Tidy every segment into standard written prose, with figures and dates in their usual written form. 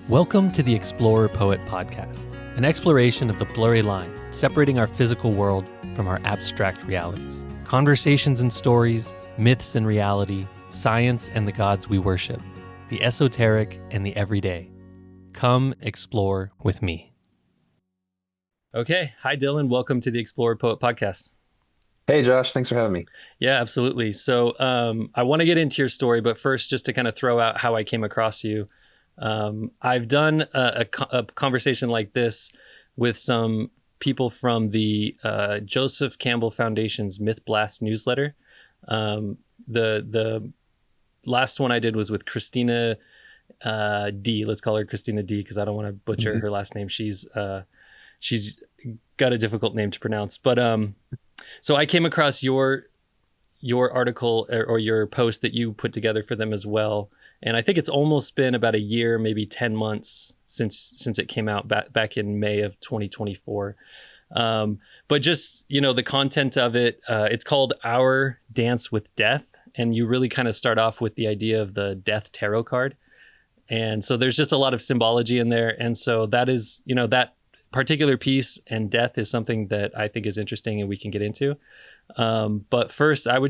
Welcome to the Explorer Poet Podcast, an exploration of the blurry line separating our physical world from our abstract realities. Conversations and stories, myths and reality, science and the gods we worship, the esoteric and the everyday. Come explore with me. Okay. Hi, Dylan. Welcome to the Explorer Poet Podcast. Hey, Josh. Thanks for having me. Yeah, absolutely. So I want to get into your story, but first, just to kind of throw out how I came across you. I've done a conversation like this with some people from the Joseph Campbell Foundation's Myth Blast newsletter. The last one I did was with Christina D. Let's call her Christina D because I don't want to butcher her last name. She's got a difficult name to pronounce. But so I came across your article or your post that you put together for them as well. And I think it's almost been about a year, maybe 10 months since it came out back in May of 2024. But just, the content of it, it's called Our Dance with Death. And you really kind of start off with the idea of the death tarot card. And so there's just a lot of symbology in there. And so that is, that particular piece and death is something that I think is interesting and we can get into. But first, I'm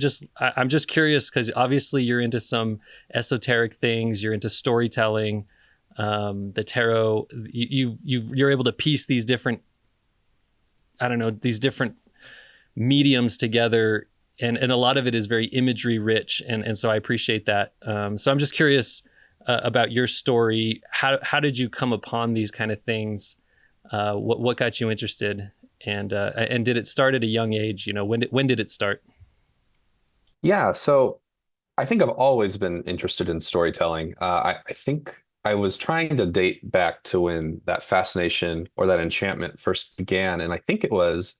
just curious because obviously you're into some esoteric things, you're into storytelling, the tarot. You're able to piece these different, these different mediums together, and a lot of it is very imagery rich, and so I appreciate that. So I'm just curious about your story. How did you come upon these kind of things? What got you interested? And did it start at a young age? When did it start? Yeah, so I think I've always been interested in storytelling. I think I was trying to date back to when that fascination or that enchantment first began. And I think it was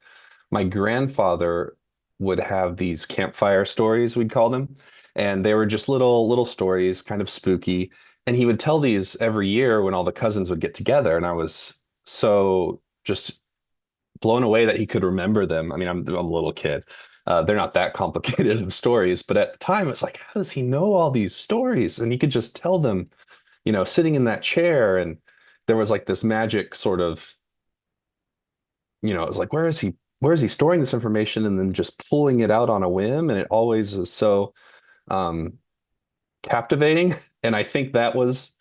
my grandfather would have these campfire stories, we'd call them. And they were just little stories, kind of spooky. And he would tell these every year when all the cousins would get together. And I was so just blown away that he could remember them. I mean, I'm a little kid. They're not that complicated of stories, but at the time it's like, how does he know all these stories? And he could just tell them, sitting in that chair. And there was like this magic sort of, it was like, where is he storing this information? And then just pulling it out on a whim. And it always was so captivating. And I think that was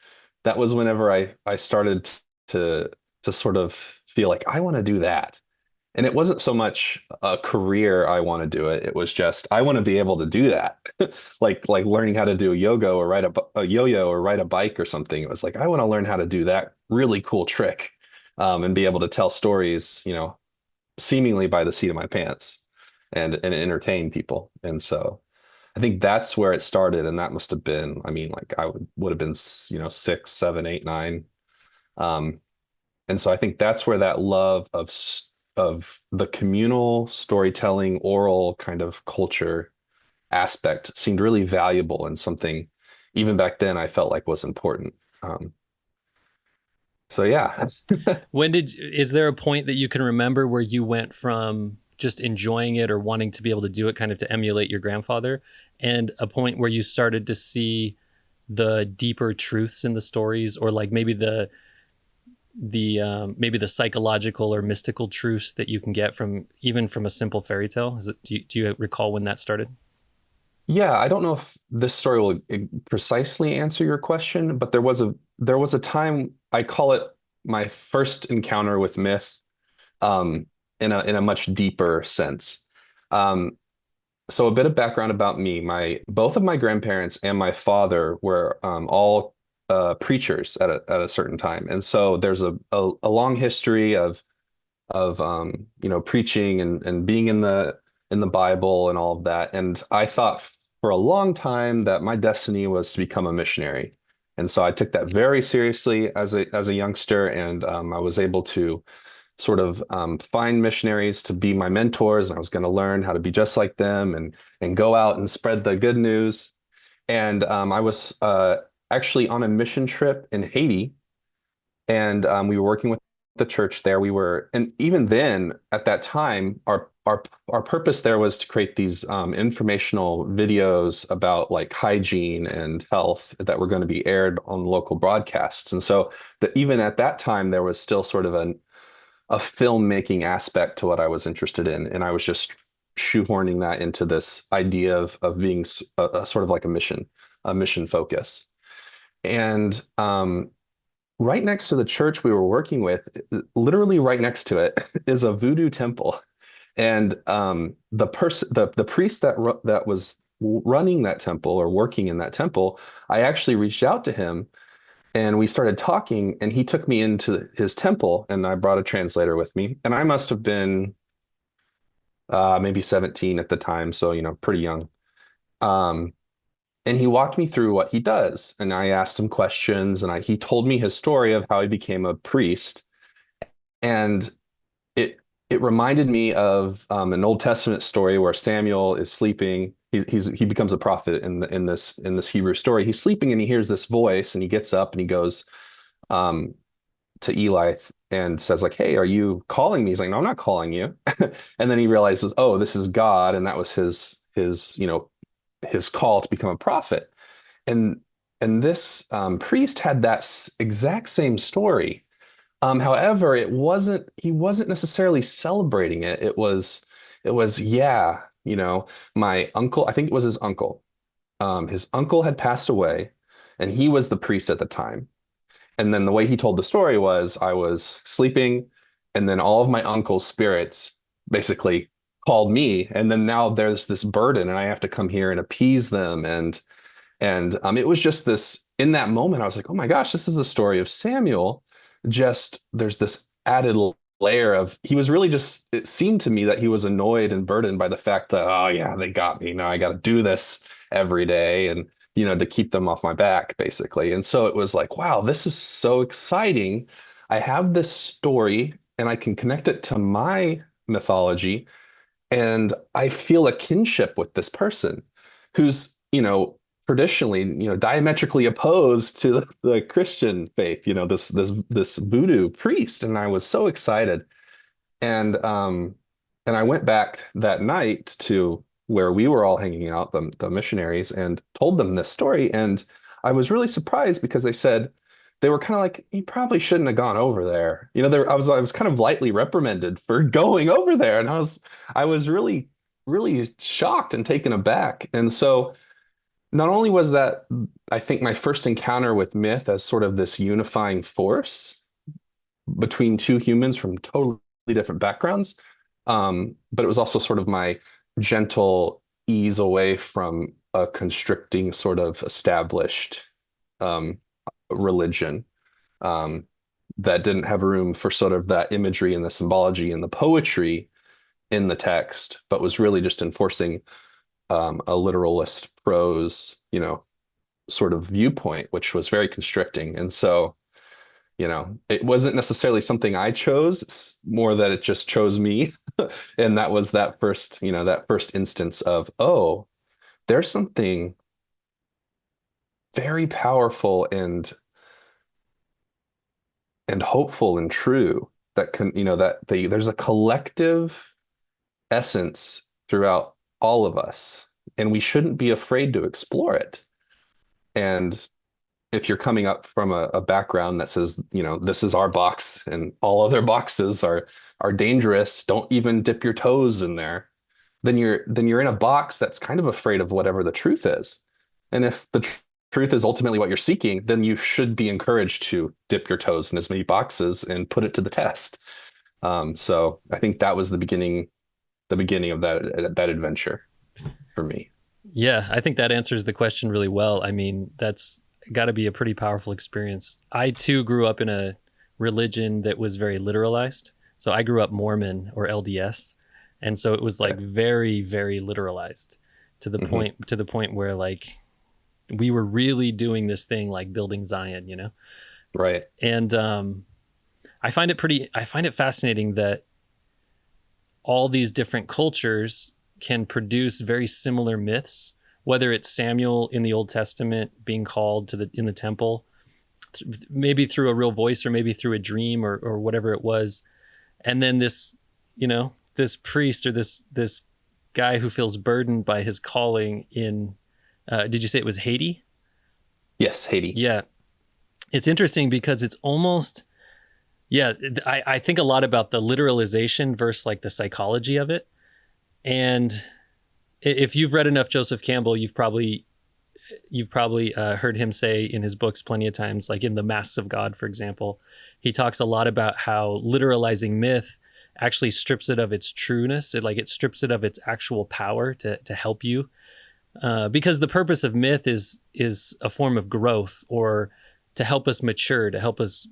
whenever I started to sort of feel like I want to do that. And it wasn't so much a career I want to do it. It was just I want to be able to do that, like learning how to do yoga or ride a yo-yo or ride a bike or something. It was like I want to learn how to do that really cool trick, and be able to tell stories, seemingly by the seat of my pants, and entertain people. And so I think that's where it started, and that must have been. I mean, like I would have been, 6, 7, 8, 9. And so I think that's where that love of the communal storytelling, oral kind of culture aspect seemed really valuable and something even back then I felt like was important. So yeah. Is there a point that you can remember where you went from just enjoying it or wanting to be able to do it kind of to emulate your grandfather, and a point where you started to see the deeper truths in the stories, or like maybe the psychological or mystical truths that you can get from a simple fairy tale? Do you recall when that started? Yeah, I don't know if this story will precisely answer your question, but there was a time, I call it my first encounter with myth, in a much deeper sense. So a bit of background about me: both of my grandparents and my father were all preachers at a certain time, and so there's a long history of preaching and being in the Bible and all of that. And I thought for a long time that my destiny was to become a missionary, and so I took that very seriously as a youngster, and I was able to sort of find missionaries to be my mentors. I was going to learn how to be just like them and go out and spread the good news. And I was actually on a mission trip in Haiti, and we were working with the church there. We were, and even then, at that time, our purpose there was to create these informational videos about like hygiene and health that were going to be aired on local broadcasts. And so that even at that time, there was still sort of a filmmaking aspect to what I was interested in, and I was just shoehorning that into this idea of being a sort of like a mission focus. And right next to the church we were working with, literally right next to it, is a voodoo temple. And the priest that was running that temple or working in that temple, I actually reached out to him and we started talking, and he took me into his temple, and I brought a translator with me. And I must have been maybe 17 at the time, so pretty young. Um, and he walked me through what he does, and I asked him questions, and he told me his story of how he became a priest, and it reminded me of an Old Testament story where Samuel is sleeping. He becomes a prophet in this Hebrew story. He's sleeping and he hears this voice, and he gets up and he goes um, to Eli and says like, "Hey, are you calling me?" He's like, "No, I'm not calling you." And then he realizes, "Oh, this is God," and that was his call to become a prophet. And this priest had that exact same story. However, he wasn't necessarily celebrating it. It was, yeah, my uncle, I think it was his uncle. His uncle had passed away, and he was the priest at the time. And then the way he told the story was I was sleeping, and then all of my uncle's spirits basically called me. And then now there's this burden, and I have to come here and appease them. And it was just this, in that moment, I was like, oh my gosh, this is the story of Samuel. Just there's this added layer of, he was really just, it seemed to me that he was annoyed and burdened by the fact that, oh yeah, they got me. Now I got to do this every day. And to keep them off my back, basically. And so it was like, wow, this is so exciting. I have this story and I can connect it to my mythology. And I feel a kinship with this person who's, traditionally, diametrically opposed to the Christian faith, this voodoo priest. And I was so excited. And I went back that night to where we were all hanging out, the missionaries, and told them this story. And I was really surprised because they were kind of like, you probably shouldn't have gone over there. I was kind of lightly reprimanded for going over there. And I was really, really shocked and taken aback. And so not only was that, I think, my first encounter with myth as sort of this unifying force between two humans from totally different backgrounds, but it was also sort of my gentle ease away from a constricting sort of established um, religion that didn't have room for sort of that imagery and the symbology and the poetry in the text, but was really just enforcing a literalist prose, sort of viewpoint, which was very constricting. And so, it wasn't necessarily something I chose. It's more that it just chose me. And that was that first instance of, oh, there's something very powerful and hopeful and true that can, there's a collective essence throughout all of us, and we shouldn't be afraid to explore it. And if you're coming up from a background that says, this is our box and all other boxes are dangerous, don't even dip your toes in there, then you're in a box that's kind of afraid of whatever the truth is. And if the truth is ultimately what you're seeking, then you should be encouraged to dip your toes in as many boxes and put it to the test. So I think that was the beginning of that adventure for me. Yeah, I think that answers the question really well. I mean, that's got to be a pretty powerful experience. I too grew up in a religion that was very literalized. So I grew up Mormon or LDS. And so it was like very, very literalized to the point where like we were really doing this thing like building Zion. Right. And I find it fascinating that all these different cultures can produce very similar myths, whether it's Samuel in the Old Testament being called in the temple, maybe through a real voice or maybe through a dream or whatever it was. And then this, this priest or this guy who feels burdened by his calling in, did you say it was Haiti? Yes, Haiti. Yeah. It's interesting because it's almost, yeah, I think a lot about the literalization versus like the psychology of it. And if you've read enough Joseph Campbell, you've probably heard him say in his books plenty of times, like in The Masks of God, for example, he talks a lot about how literalizing myth actually strips it of its trueness. It strips it of its actual power to help you. Because the purpose of myth is a form of growth, or to help us mature, to help us,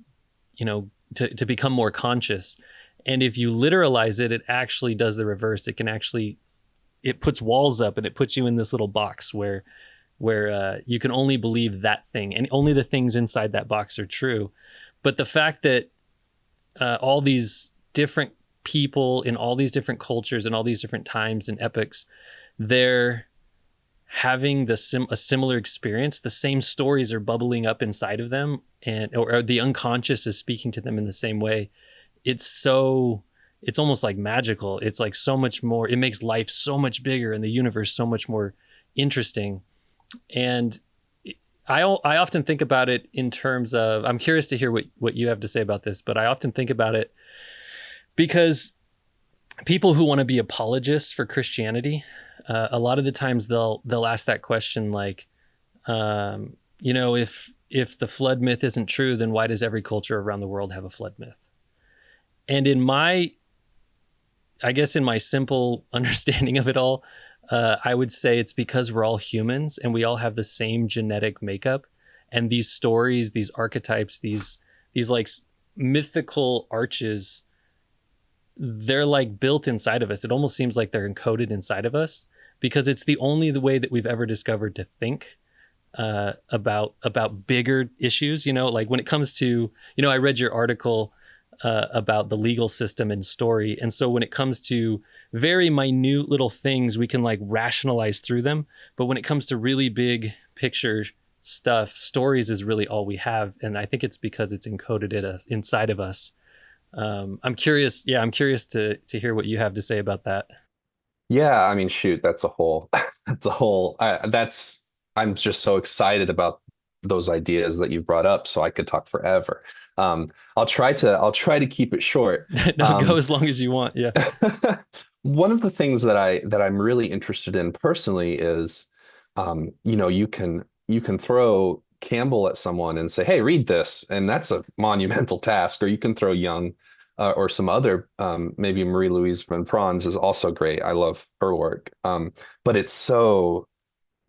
to become more conscious. And if you literalize it, it actually does the reverse. It puts walls up and it puts you in this little box where you can only believe that thing, and only the things inside that box are true. But the fact that all these different people in all these different cultures and all these different times and epochs, they're having a similar experience. The same stories are bubbling up inside of them, or the unconscious is speaking to them in the same way. It's almost like magical. It's like so much more. It makes life so much bigger and the universe so much more interesting. And I often think about it in terms of, I'm curious to hear what you have to say about this, but I often think about it because people who want to be apologists for Christianity, a lot of the times they'll ask that question, like, if the flood myth isn't true, then why does every culture around the world have a flood myth? And I guess in my simple understanding of it all, I would say it's because we're all humans and we all have the same genetic makeup, and these stories, these archetypes, these like mythical arches, they're like built inside of us. It almost seems like they're encoded inside of us because it's the way that we've ever discovered to think about bigger issues. Like when it comes to, I read your article about the legal system and story. And so when it comes to very minute little things, we can like rationalize through them. But when it comes to really big picture stuff, stories is really all we have. And I think it's because it's encoded inside of us. I'm curious to hear what you have to say about that. Yeah, I mean, shoot, that's a whole, I'm just so excited about those ideas that you brought up, so I could talk forever. I'll try to keep it short. No, go as long as you want. Yeah. One of the things that I'm really interested in personally is, you can throw Campbell at someone and say, "Hey, read this," and that's a monumental task. Or you can throw Jung, or some other, maybe Marie-Louise von Franz is also great. I love her work, but it's so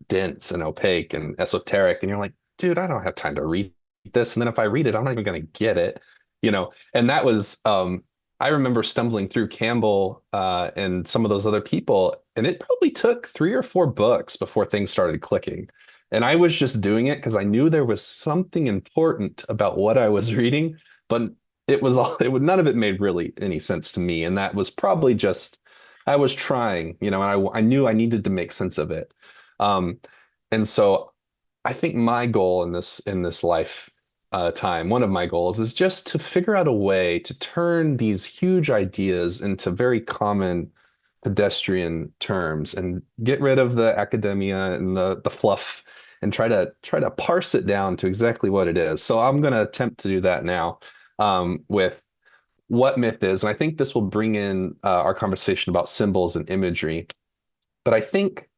dense and opaque and esoteric, and you're like, dude, I don't have time to read this. And then if I read it, I'm not even going to get it, And that was, I remember stumbling through Campbell, and some of those other people, and it probably took 3 or 4 books before things started clicking. And I was just doing it because I knew there was something important about what I was reading, but none of it made really any sense to me. And that was probably just, I was trying, and I knew I needed to make sense of it. And so I think my goal in this life, time, one of my goals is just to figure out a way to turn these huge ideas into very common pedestrian terms and get rid of the academia and the fluff, and try to parse it down to exactly what it is. So I'm going to attempt to do that now, with what myth is. And I think this will bring in, our conversation about symbols and imagery. But I think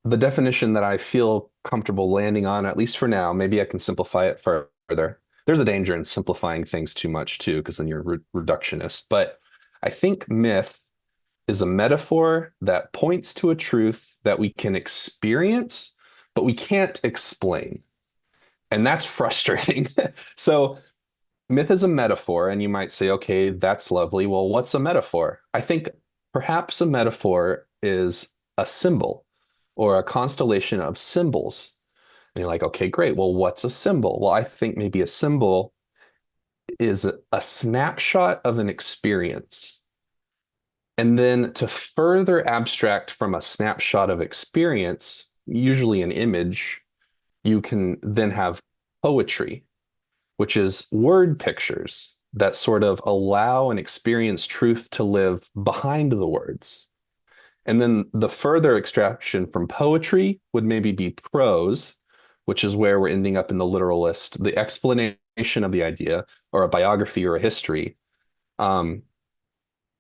the definition that I feel comfortable landing on, at least for now, maybe I can simplify it further. There's a danger in simplifying things too much too, because then you're reductionist. But I think myth is a metaphor that points to a truth that we can experience, but we can't explain. And that's frustrating. So myth is a metaphor, and you might say, okay, that's lovely. Well, what's a metaphor? I think perhaps a metaphor is a symbol or a constellation of symbols. And you're like, okay, great. Well, what's a symbol? Well, I think maybe a symbol is a snapshot of an experience. And then to further abstract from a snapshot of experience, usually an image, you can then have poetry. which is word pictures that sort of allow and experience truth to live behind the words. And then the further extraction from poetry would maybe be prose, which is where we're ending up in the literalist, the explanation of the idea, or a biography or a history. Um,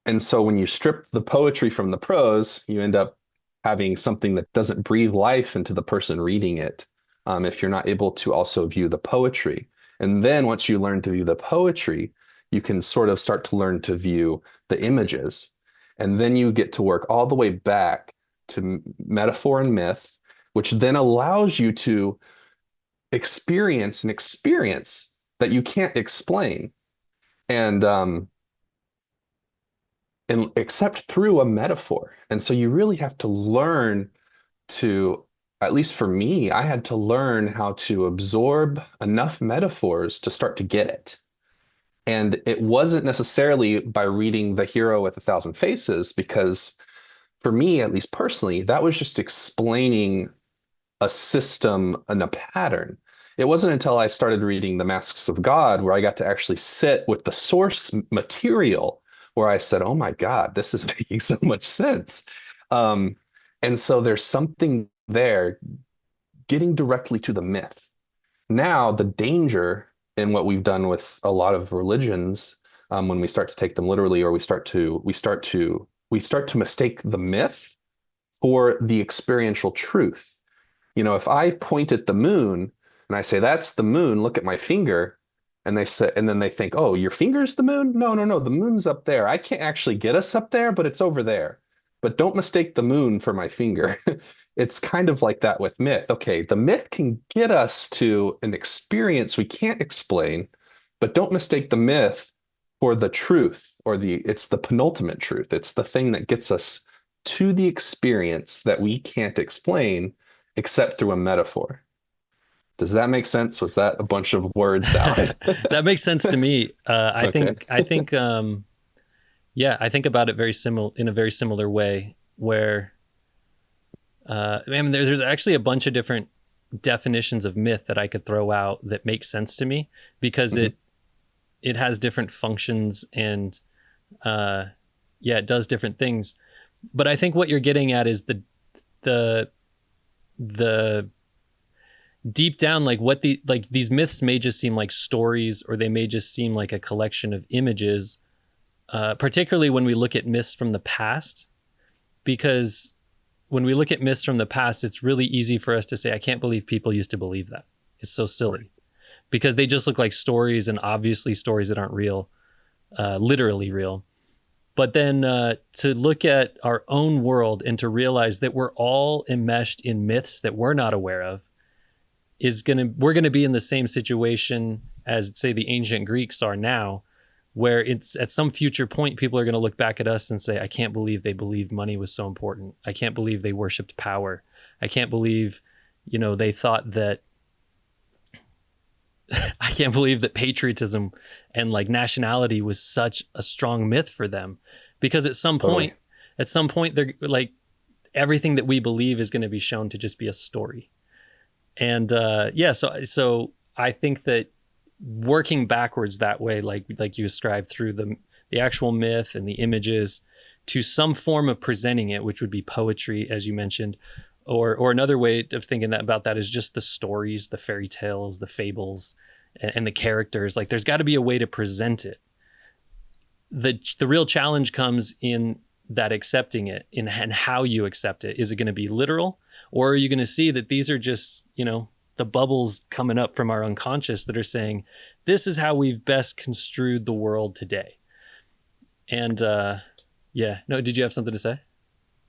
and so when you strip the poetry from the prose, you end up having something that doesn't breathe life into the person reading it, if you're not able to also view the poetry. And then once you learn to view the poetry, you can sort of start to learn to view the images. And then you get to work all the way back to metaphor and myth, which then allows you to experience an experience that you can't explain. And except through a metaphor. And so you really have to learn to, at least for me, I had to learn how to absorb enough metaphors to start to get it. And it wasn't necessarily by reading The Hero with a Thousand Faces, because for me, at least personally, that was just explaining a system and a pattern. It wasn't until I started reading The Masks of God where I got to actually sit with the source material, where I said, oh my God, this is making so much sense. And so there's something there getting directly to the myth. Now, the danger in what we've done with a lot of religions, when we start to take them literally, or we start to mistake the myth for the experiential truth. If I point at the moon and I say, that's the moon, look at my finger, and then they think, oh, your finger's the moon? No, no, no, the moon's up there. I can't actually get us up there, but it's over there. But don't mistake the moon for my finger. It's kind of like that with myth. Okay, the myth can get us to an experience we can't explain, but don't mistake the myth for the truth, or it's the penultimate truth. It's the thing that gets us to the experience that we can't explain except through a metaphor. Does that make sense? Was that a bunch of word salad? That makes sense to me. Okay. I think about it in a very similar way, where there's actually a bunch of different definitions of myth that I could throw out that make sense to me, because it has different functions, and it does different things. But I think what you're getting at is the deep down, like these myths may just seem like stories, or they may just seem like a collection of images, particularly when we look at myths from the past. Because when we look at myths from the past, it's really easy for us to say, I can't believe people used to believe that. It's so silly, because they just look like stories, and obviously stories that aren't real, literally real. But then to look at our own world and to realize that we're all enmeshed in myths that we're not aware of, we're gonna be in the same situation as, say, the ancient Greeks are now, where it's at some future point, people are gonna look back at us and say, I can't believe they believed money was so important. I can't believe they worshipped power. I can't believe, they thought that I can't believe that patriotism and like nationality was such a strong myth for them. Because at some point, they're like, everything that we believe is going to be shown to just be a story. And so I think that working backwards that way, like you described, through the actual myth and the images to some form of presenting it, which would be poetry, as you mentioned, or another way of thinking about that is just the stories, the fairy tales, the fables, and the characters. Like, there's got to be a way to present it. The real challenge comes in that accepting it, and how you accept it. Is it going to be literal, or are you going to see that these are just, the bubbles coming up from our unconscious that are saying, this is how we've best construed the world today? And did you have something to say?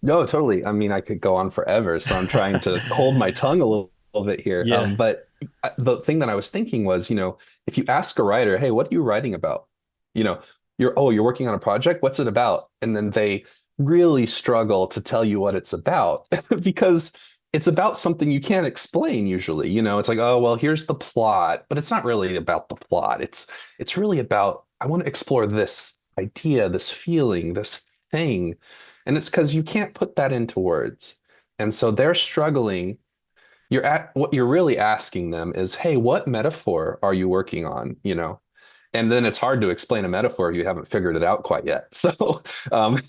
No, totally. I mean, I could go on forever, so I'm trying to hold my tongue a little bit here. Yeah. But the thing that I was thinking was, if you ask a writer, hey, what are you writing about? You're working on a project. What's it about? And then they really struggle to tell you what it's about because it's about something you can't explain usually. It's like, oh, well, here's the plot, but it's not really about the plot. It's really about, I want to explore this idea, this feeling, this thing. And it's because you can't put that into words. And so they're struggling what you're really asking them is, hey, what metaphor are you working on? And then it's hard to explain a metaphor if you haven't figured it out quite yet. So, um,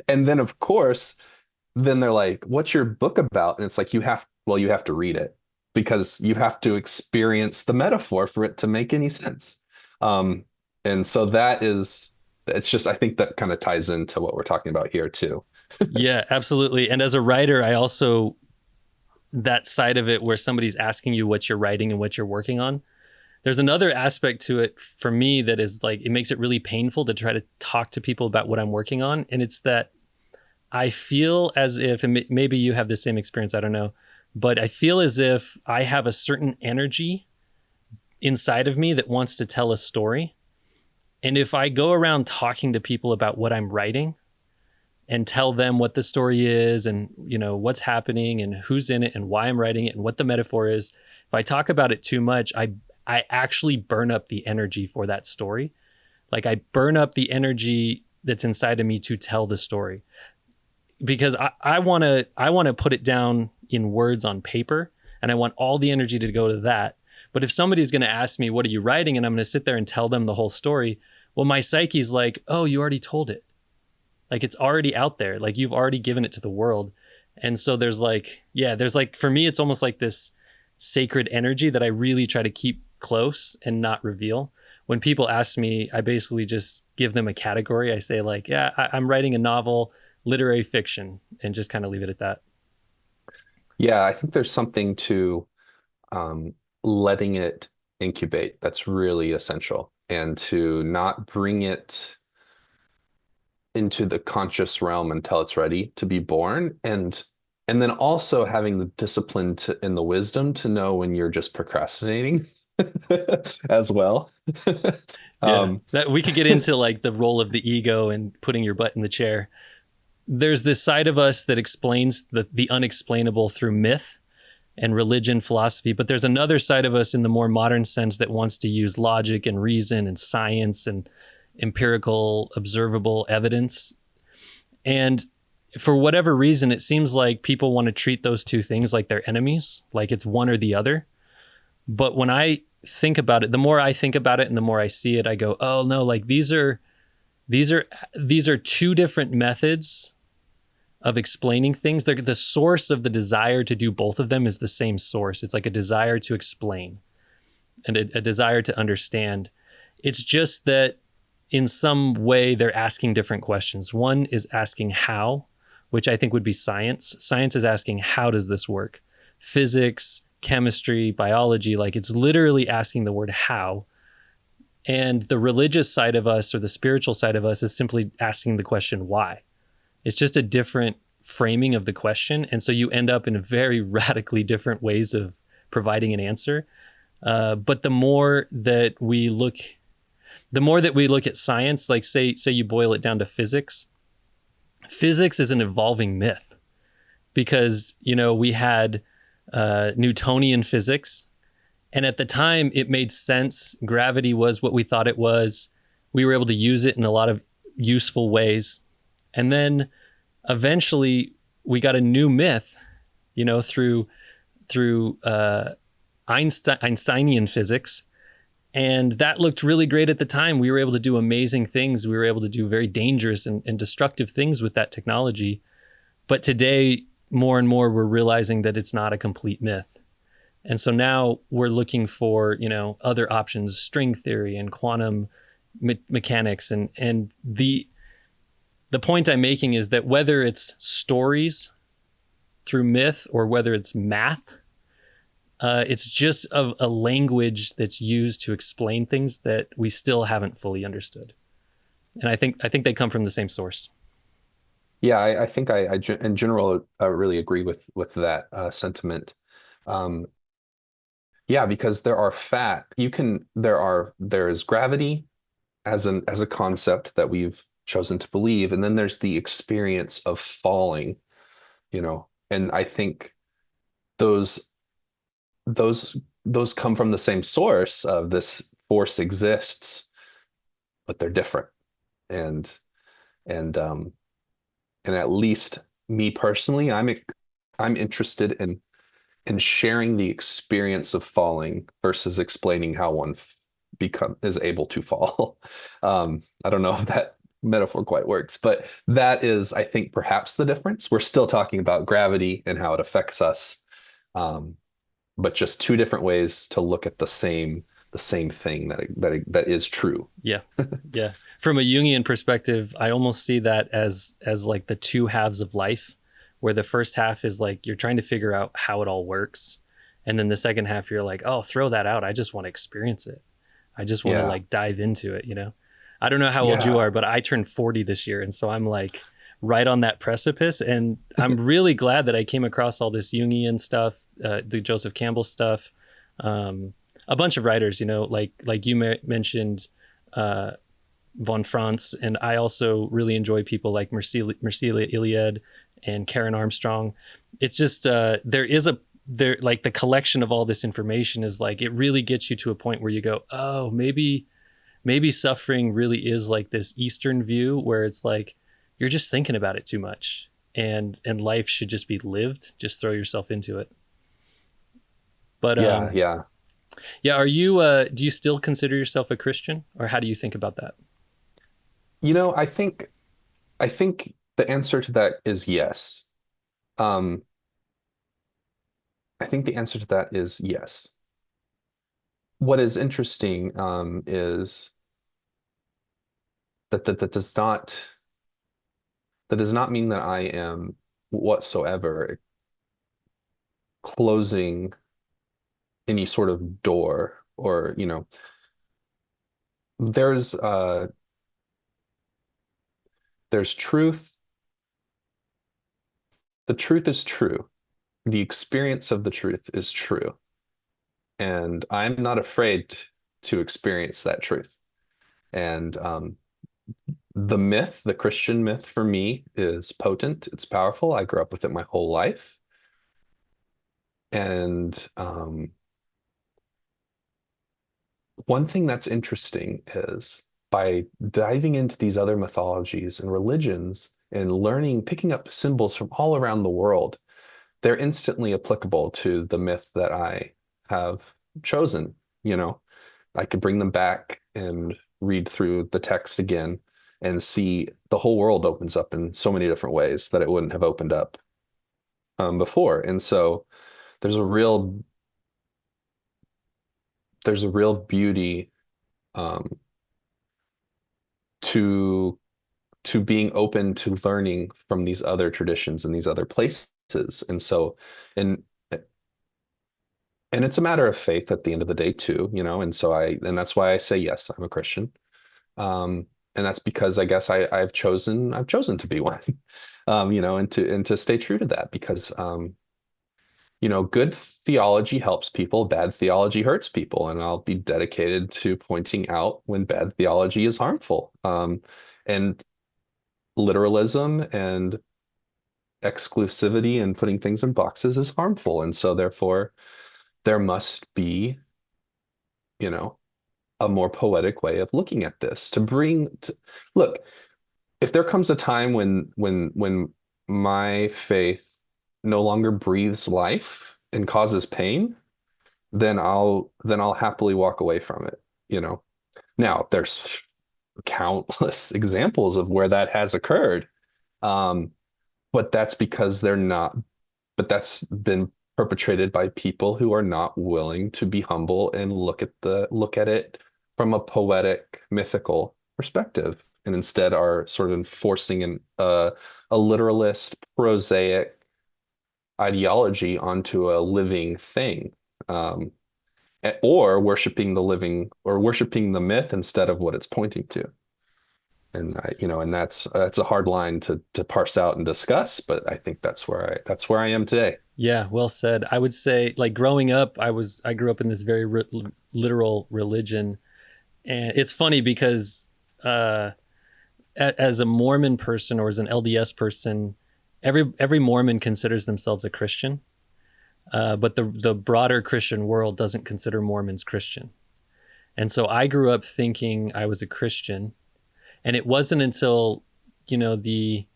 and then of course, then they're like, what's your book about? And it's like, you have to read it because you have to experience the metaphor for it to make any sense. Um, and so it's just, I think that kind of ties into what we're talking about here too. Yeah, absolutely. And as a writer, I also, that side of it where somebody's asking you what you're writing and what you're working on. There's another aspect to it for me that is like, it makes it really painful to try to talk to people about what I'm working on. And it's that I feel as if, and maybe you have the same experience, I don't know, but I feel as if I have a certain energy inside of me that wants to tell a story. And if I go around talking to people about what I'm writing and tell them what the story is and, what's happening and who's in it and why I'm writing it and what the metaphor is, if I talk about it too much, I actually burn up the energy for that story. Like I burn up the energy that's inside of me to tell the story because I want to put it down in words on paper and I want all the energy to go to that. But if somebody's going to ask me, what are you writing? And I'm going to sit there and tell them the whole story. Well, my psyche's like, oh, you already told it. Like it's already out there. Like you've already given it to the world. And so there's like, for me, it's almost like this sacred energy that I really try to keep close and not reveal. When people ask me, I basically just give them a category. I say like, I'm writing a novel, literary fiction, and just kind of leave it at that. Yeah, I think there's something to letting it incubate that's really essential and to not bring it into the conscious realm until it's ready to be born and then also having the discipline and the wisdom to know when you're just procrastinating as well. Yeah, um that we could get into like the role of the ego and putting your butt in the chair. There's this side of us that explains the unexplainable through myth and religion, philosophy, but there's another side of us in the more modern sense that wants to use logic and reason and science and empirical observable evidence. And for whatever reason, it seems like people want to treat those two things like they're enemies, like it's one or the other. But when I think about it, the more I think about it and the more I see it, I go, oh no, like these are two different methods of explaining things. They're, the source of the desire to do both of them is the same source. It's like a desire to explain and a desire to understand. It's just that in some way they're asking different questions. One is asking how, which I think would be science. Science is asking, how does this work? Physics, chemistry, biology, like it's literally asking the word how. And the religious side of us or the spiritual side of us is simply asking the question why. It's just a different framing of the question. And so you end up in very radically different ways of providing an answer. But the more that we look at science, like say you boil it down to physics is an evolving myth because, we had Newtonian physics. And at the time it made sense. Gravity was what we thought it was. We were able to use it in a lot of useful ways. And then eventually we got a new myth, through Einsteinian physics. And that looked really great at the time. We were able to do amazing things. We were able to do very dangerous and destructive things with that technology. But today, more and more, we're realizing that it's not a complete myth. And so now we're looking for, other options, string theory and quantum mechanics. And the point I'm making is that whether it's stories through myth or whether it's math, it's just a language that's used to explain things that we still haven't fully understood. And I think they come from the same source. yeah, I think I in general really agree with that sentiment. um yeah, because there is gravity as a concept that we've chosen to believe, and then there's the experience of falling, and I think those those come from the same source of this force exists, but they're different. And and and at least me personally, I'm interested and sharing the experience of falling versus explaining how one become is able to fall. I don't know if that metaphor quite works, but that is, I think, perhaps the difference. We're still talking about gravity and how it affects us, um, but just two different ways to look at the same thing that is true. Yeah. Yeah. From a Jungian perspective, I almost see that as like the two halves of life, where the first half is like you're trying to figure out how it all works. And then the second half you're like, "Oh, throw that out. I just want to experience it. I just want to Yeah, like dive into it, you know." I don't know how old you yeah, are, but I turned 40 this year, and so I'm like right on that precipice, and I'm really glad that I came across all this Jungian stuff, the Joseph Campbell stuff. A bunch of writers, you know, like you mentioned uh, von Franz, and I also really enjoy people like Mircea Eliade and Karen Armstrong. It's just there is a there like the collection of all this information is like it really gets you to a point where you go, oh, maybe suffering really is like this Eastern view where it's like you're just thinking about it too much, and life should just be lived. Just throw yourself into it. But yeah, yeah. yeah, are you do you still consider yourself a Christian, or how do you think about that? You know, I think the answer to that is yes. Um, I think the answer to that is yes. What is interesting is that does not mean that I am whatsoever closing any sort of door or, you know, there's there's truth. The truth is true. The experience of the truth is true. And I'm not afraid to experience that truth. And the myth, the Christian myth for me is potent. It's powerful. I grew up with it my whole life. And one thing that's interesting is by diving into these other mythologies and religions and learning, picking up symbols from all around the world, they're instantly applicable to the myth that I have chosen. You know, I could bring them back and read through the text again and see the whole world opens up in so many different ways that it wouldn't have opened up before. And so there's a real there's a real beauty um, to being open to learning from these other traditions and these other places. And so, and and it's a matter of faith at the end of the day too, you know. And so and that's why I say yes, I'm a Christian. And that's because I guess I've chosen to be one. You know, and to stay true to that because you know, good theology helps people, bad theology hurts people, and I'll be dedicated to pointing out when bad theology is harmful. And literalism and exclusivity and putting things in boxes is harmful. And so therefore there must be, you know, a more poetic way of looking at this to look, if there comes a time when my faith no longer breathes life and causes pain, then I'll happily walk away from it, you know. Now, there's countless examples of where that has occurred. Um, but that's because they're not, but that's been perpetrated by people who are not willing to be humble and look at it from a poetic, mythical perspective, and instead are sort of enforcing a literalist, prosaic ideology onto a living thing, um, or worshiping the living or worshiping the myth instead of what it's pointing to. And you know, and that's a hard line to parse out and discuss, but I think that's where I am today. Yeah, well said. I would say, like growing up, I grew up in this very literal religion, and it's funny because as a Mormon person or as an LDS person, every Mormon considers themselves a Christian, but the broader Christian world doesn't consider Mormons Christian. And so I grew up thinking I was a Christian, and it wasn't until you know the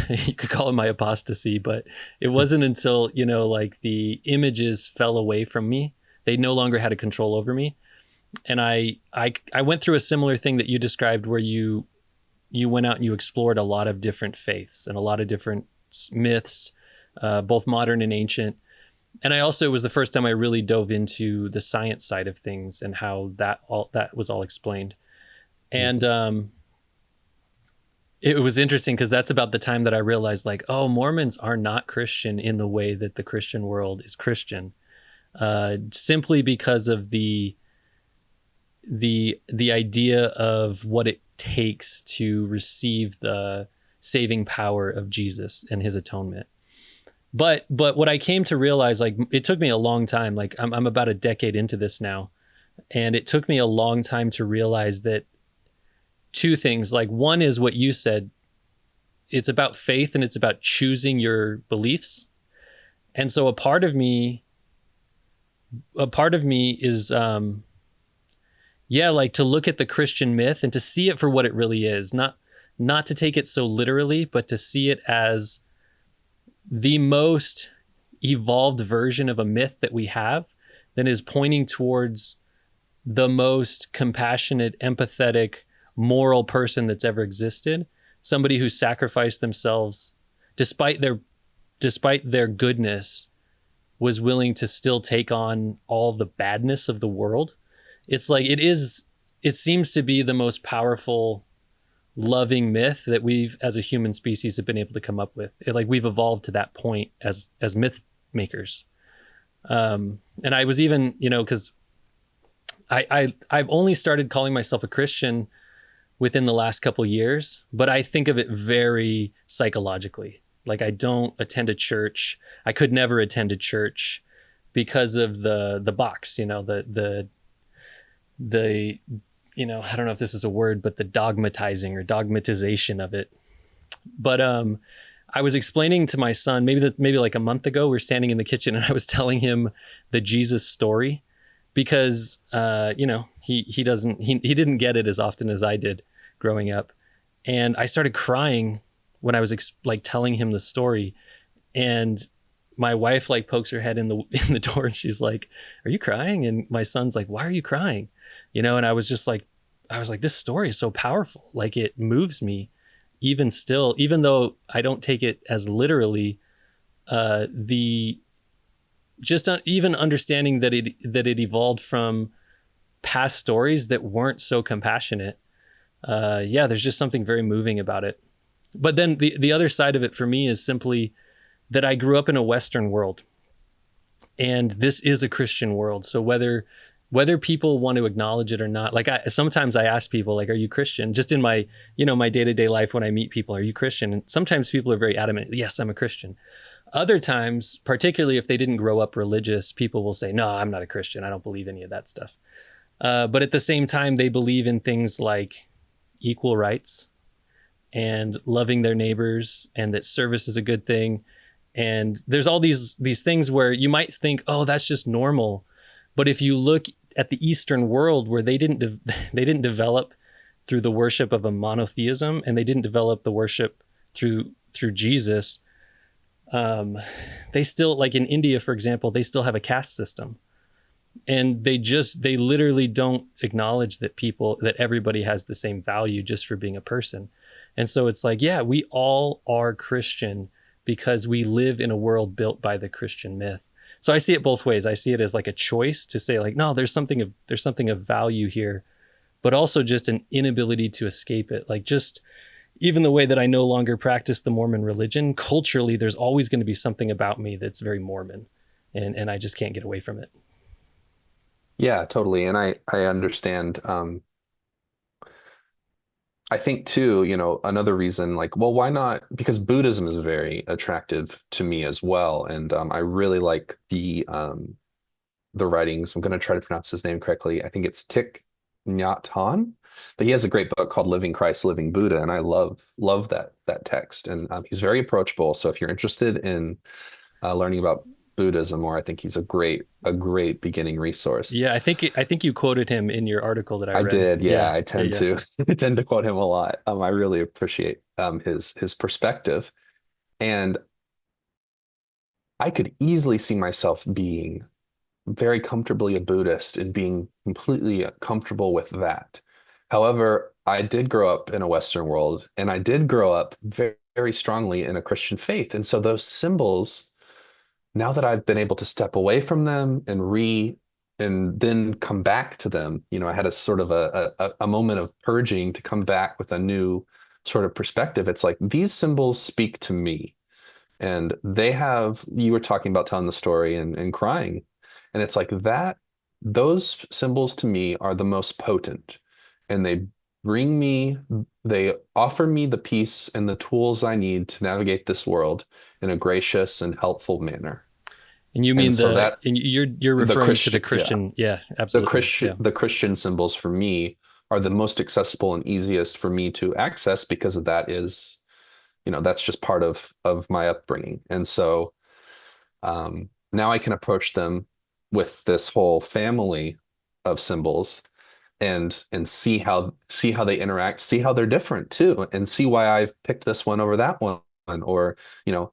you could call it my apostasy, but it wasn't until, like the images fell away from me. They no longer had a control over me. And I went through a similar thing that you described, where you went out and you explored a lot of different faiths and a lot of different myths, both modern and ancient. And I also, it was the first time I really dove into the science side of things and how that was all explained. And it was interesting because that's about the time that I realized, like, oh, Mormons are not Christian in the way that the Christian world is Christian, simply because of the idea of what it takes to receive the saving power of Jesus and his atonement. But what I came to realize, like, it took me a long time. Like, I'm about a decade into this now, and it took me a long time to realize that two things. Like, one is what you said. It's about faith, and it's about choosing your beliefs. And so a part of me is, like, to look at the Christian myth and to see it for what it really is, not to take it so literally, but to see it as the most evolved version of a myth that we have, that is pointing towards the most compassionate, empathetic, moral person that's ever existed. Somebody who sacrificed themselves despite their goodness, was willing to still take on all the badness of the world. It's like, it seems to be the most powerful, loving myth that we've, as a human species, have been able to come up with. Like, we've evolved to that point as myth makers. And I was even, because I've only started calling myself a Christian within the last couple of years, but I think of it very psychologically. Like, I don't attend a church. I could never attend a church because of the box, I don't know if this is a word, but the dogmatizing or dogmatization of it. But I was explaining to my son, maybe like a month ago, we're standing in the kitchen and I was telling him the Jesus story, because he didn't get it as often as I did growing up. And I started crying when I was telling him the story, and my wife like pokes her head in the door and she's like, "Are you crying?" And my son's like, "Why are you crying?" And I was like, this story is so powerful. Like, it moves me even still, even though I don't take it as literally. Even understanding that it evolved from past stories that weren't so compassionate. There's just something very moving about it. But then the other side of it for me is simply that I grew up in a Western world, and this is a Christian world. So whether people want to acknowledge it or not, like, sometimes I ask people, like, "Are you Christian?" Just in my, my day-to-day life when I meet people, "Are you Christian?" And sometimes people are very adamant, "Yes, I'm a Christian." Other times, particularly if they didn't grow up religious, people will say, "No, I'm not a Christian. I don't believe any of that stuff." But at the same time, they believe in things like equal rights and loving their neighbors, and that service is a good thing. And there's all these things where you might think, "Oh, that's just normal." But if you look at the Eastern world, where they didn't develop through the worship of a monotheism, and they didn't develop the worship through Jesus, they still, like in India, for example, they still have a caste system, and they literally don't acknowledge that everybody has the same value just for being a person. And so it's like, yeah, we all are Christian because we live in a world built by the Christian myth. So I see it both ways. I see it as like a choice to say, like, no, there's something of value here, but also just an inability to escape it. Like, just even the way that I no longer practice the Mormon religion, culturally, there's always going to be something about me that's very Mormon, and I just can't get away from it. Yeah, totally. And I understand. I think too, another reason, like, well, why not? Because Buddhism is very attractive to me as well. And I really like the writings. I'm going to try to pronounce his name correctly. I think it's Thich Nhat Hanh, but he has a great book called Living Christ, Living Buddha. And I love that text. And he's very approachable. So if you're interested in learning about Buddhism, or I think he's a great beginning resource. Yeah, I think you quoted him in your article that I I read. did, yeah. Yeah, I tend to I tend to quote him a lot. I really appreciate his perspective. And I could easily see myself being very comfortably a Buddhist and being completely comfortable with that. However, I did grow up in a Western world, and I did grow up very, very strongly in a Christian faith. And so those symbols, now that I've been able to step away from them and then come back to them, I had a sort of a moment of purging to come back with a new sort of perspective. It's like these symbols speak to me. And you were talking about telling the story and crying. And it's like that, those symbols to me are the most potent. And bring me, they offer me the peace and the tools I need to navigate this world in a gracious and helpful manner. And you And mean so that and you're the referring to the Christian, yeah, Christian, yeah, absolutely. Yeah. The Christian symbols for me are the most accessible and easiest for me to access because of that is, that's just part of my upbringing. And so now I can approach them with this whole family of symbols and see how they interact, see how they're different too, and see why I've picked this one over that one, or you know,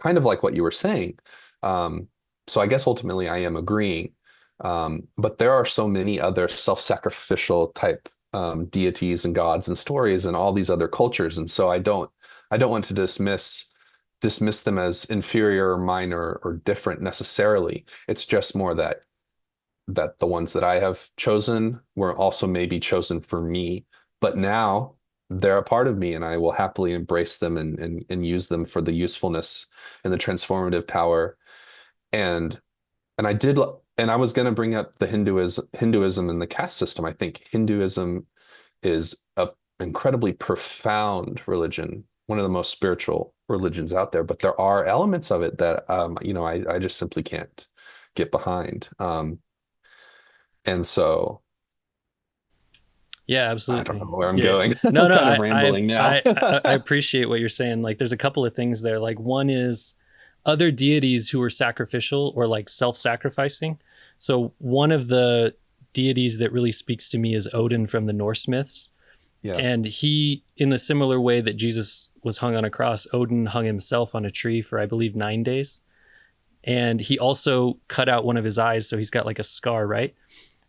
kind of like what you were saying. So I guess ultimately I am agreeing. But there are so many other self-sacrificial type deities and gods and stories and all these other cultures, and so I don't want to dismiss them as inferior or minor or different necessarily. It's just more that the ones that I have chosen were also maybe chosen for me, but now they're a part of me and I will happily embrace them and use them for the usefulness and the transformative power. And and I did and I was going to bring up the Hinduism and the caste system. I think Hinduism is a incredibly profound religion, one of the most spiritual religions out there, but there are elements of it that I just simply can't get behind. And so Yeah, I don't know absolutely. where I'm Yeah. going. No, I'm no, kind of rambling now. I appreciate what you're saying. Like there's a couple of things there. Like one is other deities who are sacrificial or like self-sacrificing. So one of the deities that really speaks to me is Odin from the Norse myths. Yeah, And he, in the similar way that Jesus was hung on a cross, Odin hung himself on a tree for, I believe, 9 days. And he also cut out one of his eyes. So he's got like a scar, right?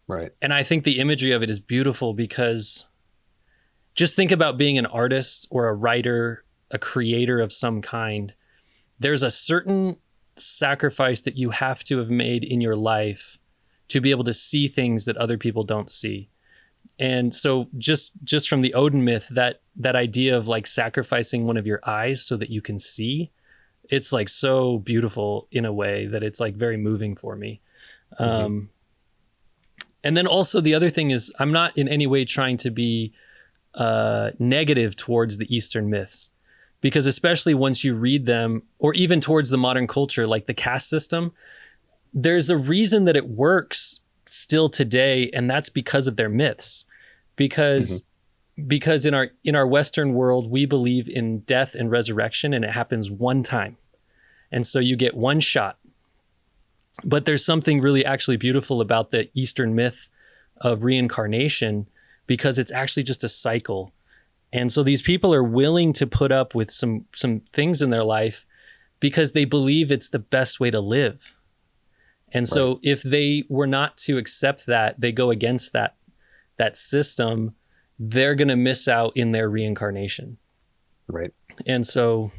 right. And I think the imagery of it is beautiful because just think about being an artist or a writer, a creator of some kind. There's a certain sacrifice that you have to have made in your life to be able to see things that other people don't see. And so just from the Odin myth, that idea of like sacrificing one of your eyes so that you can see, it's like so beautiful in a way that it's like very moving for me. Mm-hmm. And then also the other thing is I'm not in any way trying to be negative towards the Eastern myths, because especially once you read them, or even towards the modern culture, like the caste system, there's a reason that it works still today, and that's because of their myths. Because Mm-hmm. because in our Western world, we believe in death and resurrection, and it happens one time, and so you get one shot. But there's something really actually beautiful about the Eastern myth of reincarnation, because it's actually just a cycle. And so these people are willing to put up with some things in their life because they believe it's the best way to live. And so Right. if they were not to accept that, they go against that system, they're going to miss out in their reincarnation. Right. And so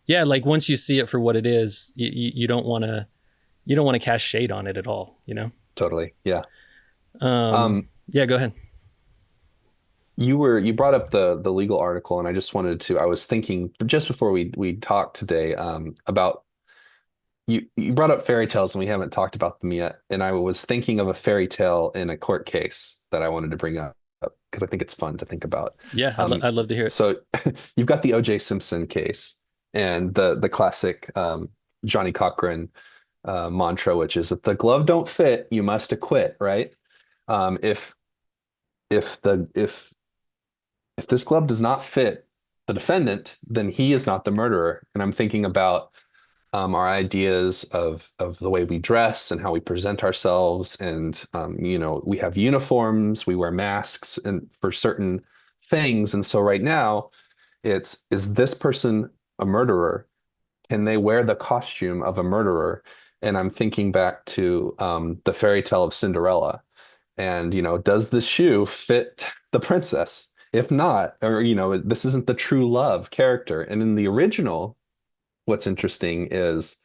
yeah, like once you see it for what it is, you don't want to cast shade on it at all, you know? Totally. Yeah. Um, Yeah, go ahead. you brought up the legal article, and I was thinking just before we talked today, about you brought up fairy tales, and we haven't talked about them yet. And I was thinking of a fairy tale in a court case that I wanted to bring up because I think it's fun to think about. Yeah, Um, I'd love to hear it. so you've got the O.J. Simpson case and the classic Johnny Cochran mantra, which is if the glove don't fit, you must acquit, right? If if the if this glove does not fit the defendant, then he is not the murderer. And I'm thinking about our ideas of the way we dress and how we present ourselves, and we have uniforms, we wear masks, and for certain things. And so right now, it's is this person a murderer, can they wear the costume of a murderer? And I'm thinking back to the fairy tale of Cinderella. And, does the shoe fit the princess? If not, or, this isn't the true love character. And in the original, what's interesting is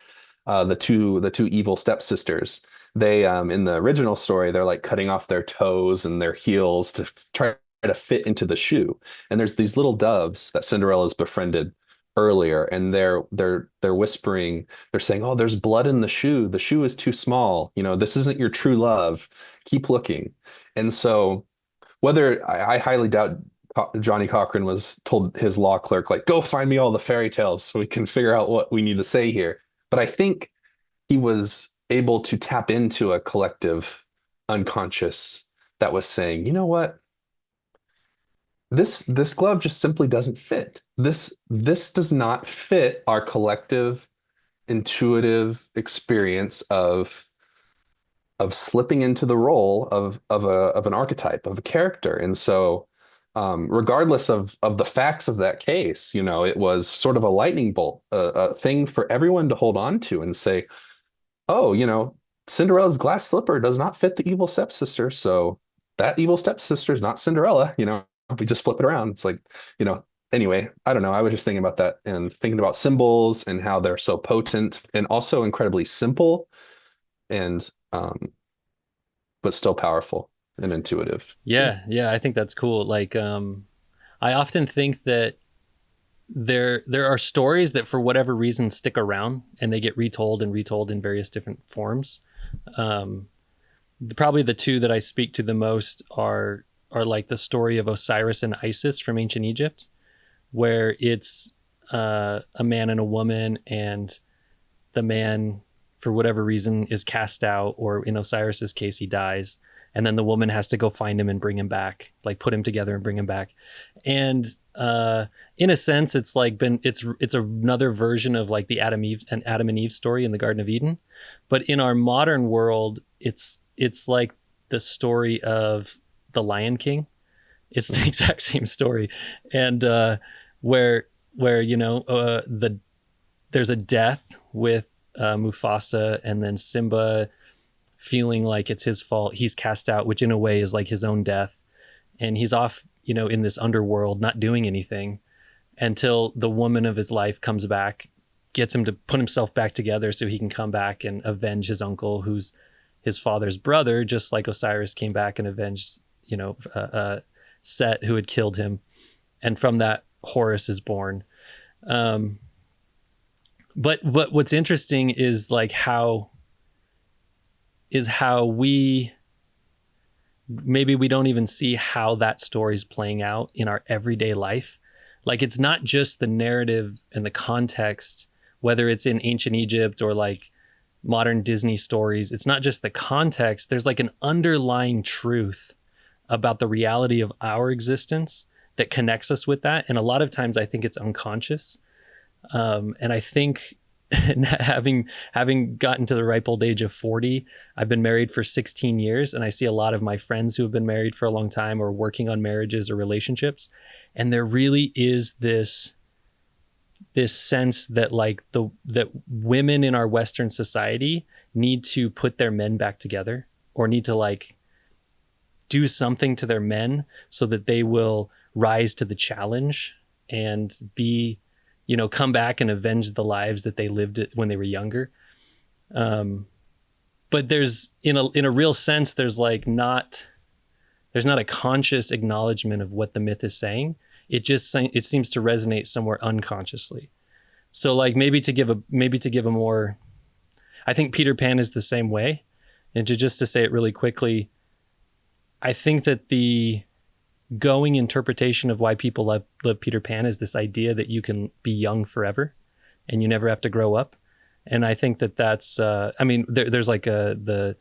the two evil stepsisters. They in the original story, they're like cutting off their toes and their heels to try to fit into the shoe. And there's these little doves that Cinderella's befriended earlier, and they're whispering, they're saying, "Oh, there's blood in the shoe. The shoe is too small. This isn't your true love. Keep looking." And so whether I highly doubt Johnny Cochran was told his law clerk, like, go find me all the fairy tales so we can figure out what we need to say here. But I think he was able to tap into a collective unconscious that was saying, you know what? This glove just simply doesn't fit. This does not fit our collective intuitive experience of slipping into the role of an archetype, of a character. And so regardless of the facts of that case, it was sort of a lightning bolt, a thing for everyone to hold on to and say, oh, Cinderella's glass slipper does not fit the evil stepsister. So that evil stepsister is not Cinderella. We just flip it around. It's like, anyway, I don't know. I was just thinking about that and thinking about symbols and how they're so potent and also incredibly simple and, but still powerful and intuitive. Yeah, I think that's cool. Like, I often think that there are stories that for whatever reason stick around and they get retold and retold in various different forms. Probably the two that I speak to the most are like the story of Osiris and Isis from ancient Egypt, where it's a man and a woman, and the man, for whatever reason, is cast out, or in Osiris's case, he dies. And then the woman has to go find him and bring him back, like put him together and bring him back. And in a sense, it's like it's another version of like the Adam and Eve story in the Garden of Eden. But in our modern world, it's like the story of the Lion King. It's the exact same story, and where there's a death with Mufasa, and then Simba feeling like it's his fault. He's cast out, which in a way is like his own death. And he's off, in this underworld, not doing anything until the woman of his life comes back, gets him to put himself back together so he can come back and avenge his uncle, who's his father's brother, just like Osiris came back and avenged, Set, who had killed him. And from that, Horus is born. But what's interesting is like how we maybe we don't even see how that story's playing out in our everyday life. Like, it's not just the narrative and the context, whether it's in ancient Egypt or like modern Disney stories. It's not just the context. There's like an underlying truth about the reality of our existence that connects us with that. And a lot of times I think it's unconscious. And I think having gotten to the ripe old age of 40, I've been married for 16 years, and I see a lot of my friends who have been married for a long time or working on marriages or relationships. And there really is this sense that like that women in our Western society need to put their men back together, or need to like do something to their men so that they will rise to the challenge and be, come back and avenge the lives that they lived when they were younger. But there's in a real sense, there's not a conscious acknowledgement of what the myth is saying. It seems to resonate somewhere unconsciously. So like maybe to give a more, I think Peter Pan is the same way. And to say it really quickly, I think that the going interpretation of why people love Peter Pan is this idea that you can be young forever and you never have to grow up. And I think that that's, there's like the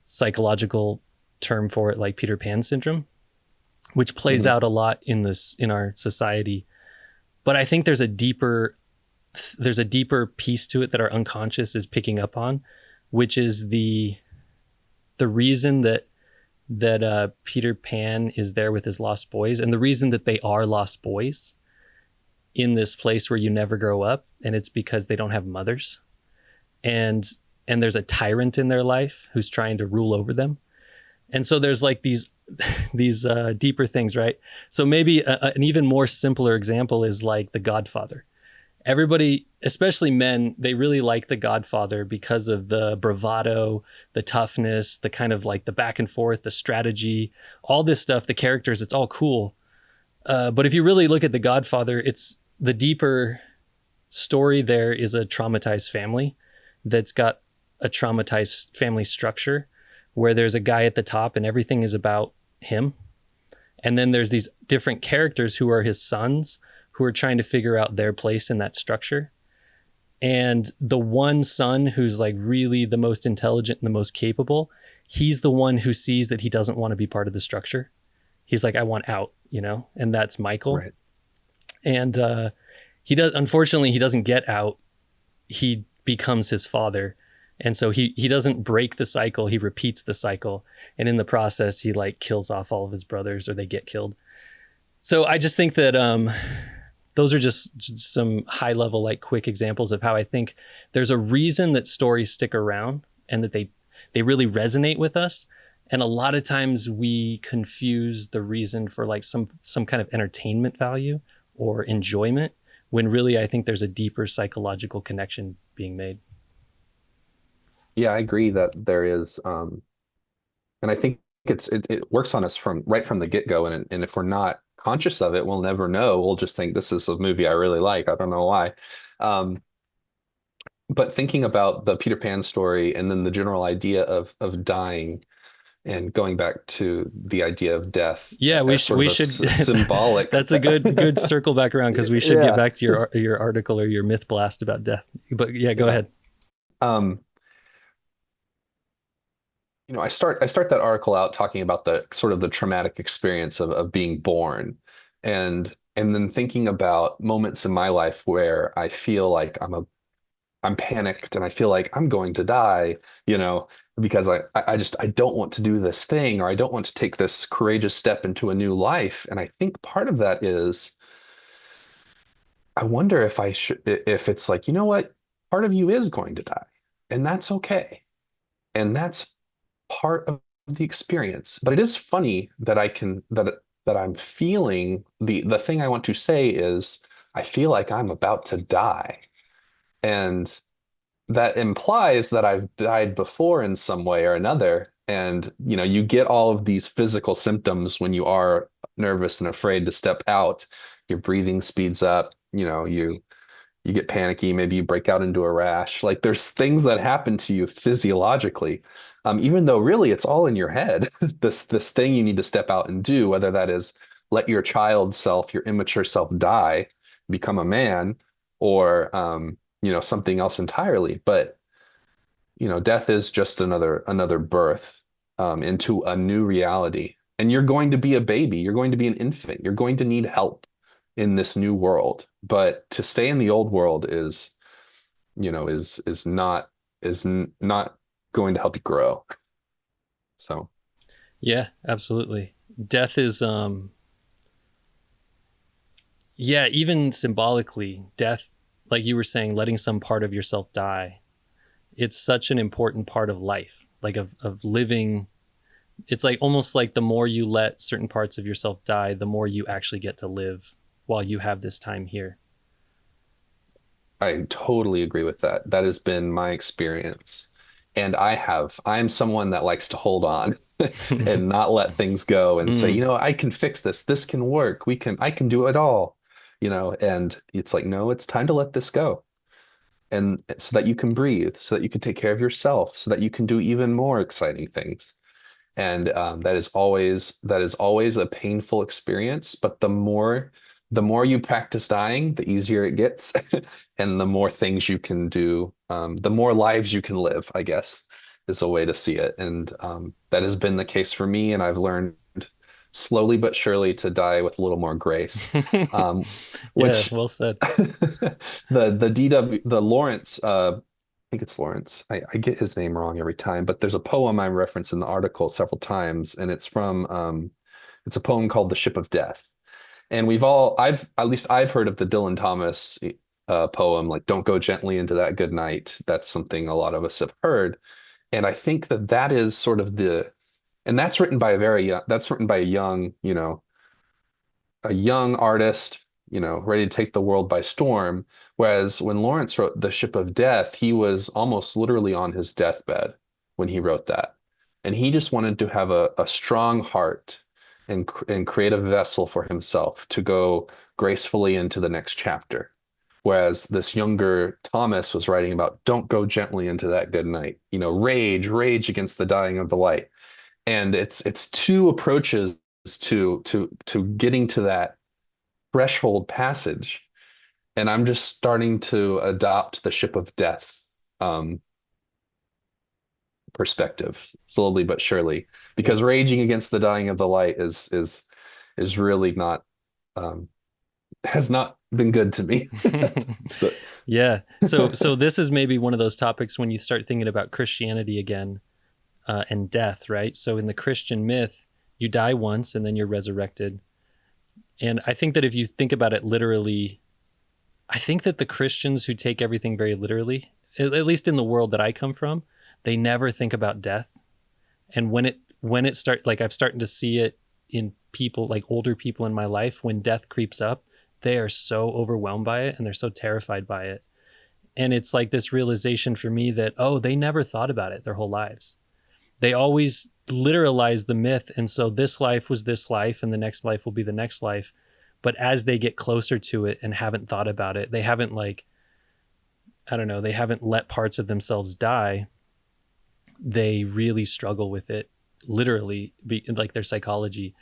psychological term for it, like Peter Pan syndrome, which plays out a lot in our society. But I think there's a deeper piece to it that our unconscious is picking up on, which is the reason that Peter Pan is there with his lost boys, and the reason that they are lost boys in this place where you never grow up, and it's because they don't have mothers, and there's a tyrant in their life who's trying to rule over them. And so there's like these these deeper things, right? So maybe an even more simpler example is like The Godfather. Everybody, especially men, they really like The Godfather because of the bravado, the toughness, the kind of like the back and forth, the strategy, all this stuff, the characters, it's all cool. But if you really look at The Godfather, it's the deeper story there is a traumatized family that's got a traumatized family structure where there's a guy at the top and everything is about him. And then there's these different characters who are his sons who are trying to figure out their place in that structure. And the one son who's like really the most intelligent and the most capable, he's the one who sees that he doesn't want to be part of the structure. He's like, I want out, you know, and that's Michael. Right. And unfortunately, he doesn't get out. He becomes his father. And so he doesn't break the cycle, he repeats the cycle. And in the process, he like kills off all of his brothers or they get killed. So I just think that those are just some high level, like quick examples of how I think there's a reason that stories stick around and that they really resonate with us. And a lot of times we confuse the reason for like some kind of entertainment value or enjoyment, when really I think there's a deeper psychological connection being made. Yeah, I agree that there is, and I think it works on us from right from the get-go, and if we're not conscious of it, we'll never know. We'll just think this is a movie I really like. I don't know why. Um, but thinking about the Peter Pan story and then the general idea of dying and going back to the idea of death Yeah, as sort of we a should. symbolic. That's a good circle back around, because we should get Yeah. back to your article or your myth blast about death. But yeah, go ahead. Um, I start that article out talking about the sort of the traumatic experience of being born, and then thinking about moments in my life where I feel like I'm panicked and I feel like I'm going to die, because I don't want to do this thing, or I don't want to take this courageous step into a new life. And I think part of that is I wonder if it's like, you know what, part of you is going to die, and that's okay. And that's part of the experience. But it is funny that that I'm feeling the thing I want to say is I feel like I'm about to die. And that implies that I've died before in some way or another. And, you get all of these physical symptoms when you are nervous and afraid to step out. Your breathing speeds up, you get panicky, maybe you break out into a rash. Like there's things that happen to you physiologically, even though really it's all in your head. This thing you need to step out and do, whether that is let your child self, your immature self die, become a man, or something else entirely. But death is just another birth into a new reality. And you're going to be a baby, you're going to be an infant, you're going to need help in this new world. But to stay in the old world is not going to help you grow. So Yeah, absolutely. Death is yeah, even symbolically, death, like you were saying, letting some part of yourself die. It's such an important part of life, like of living. It's like almost like the more you let certain parts of yourself die, the more you actually get to live while you have this time here. I totally agree with that. That has been my experience. And I'm someone that likes to hold on and not let things go and say, Mm. I can fix this. This can work. I can do it all, and it's like, no, it's time to let this go. And so that you can breathe, so that you can take care of yourself, so that you can do even more exciting things. And that is always a painful experience. But the more you practice dying, the easier it gets, and the more things you can do, the more lives you can live, I guess, is a way to see it. And that has been the case for me, and I've learned slowly but surely to die with a little more grace. Um, Yeah, which well said. the Lawrence, I think it's Lawrence. I get his name wrong every time, but there's a poem I reference in the article several times, and it's a poem called "The Ship of Death." And we've all, I've at least I've heard of the Dylan Thomas poem, like "Don't go gently into that good night." That's something a lot of us have heard, and I think that that is sort of the, and that's written by a very young, that's written by a young, a young artist, ready to take the world by storm. Whereas when Lawrence wrote The Ship of Death, he was almost literally on his deathbed when he wrote that. And he just wanted to have a strong heart and create a vessel for himself to go gracefully into the next chapter. Whereas this younger Thomas was writing about, don't go gently into that good night, rage against the dying of the light. And it's two approaches to getting to that threshold passage. And I'm just starting to adopt the ship of death um, perspective, slowly but surely, Yeah. because raging against the dying of the light is really not has not been good to me. But Yeah. So this is maybe one of those topics when you start thinking about Christianity again, and death, right? So in the Christian myth, you die once and then you're resurrected. And I think that if you think about it literally, I think that the Christians who take everything very literally, at least in the world that I come from, they never think about death. And when it start like I've started to see it in people, like older people in my life, when death creeps up, they are so overwhelmed by it and they're so terrified by it. And it's like this realization for me that, oh, they never thought about it their whole lives. They always literalize the myth. And so this life was this life and the next life will be the next life. But as they get closer to it and haven't thought about it, they haven't, like, I don't know, they haven't let parts of themselves die. They really struggle with it, literally, like their psychology.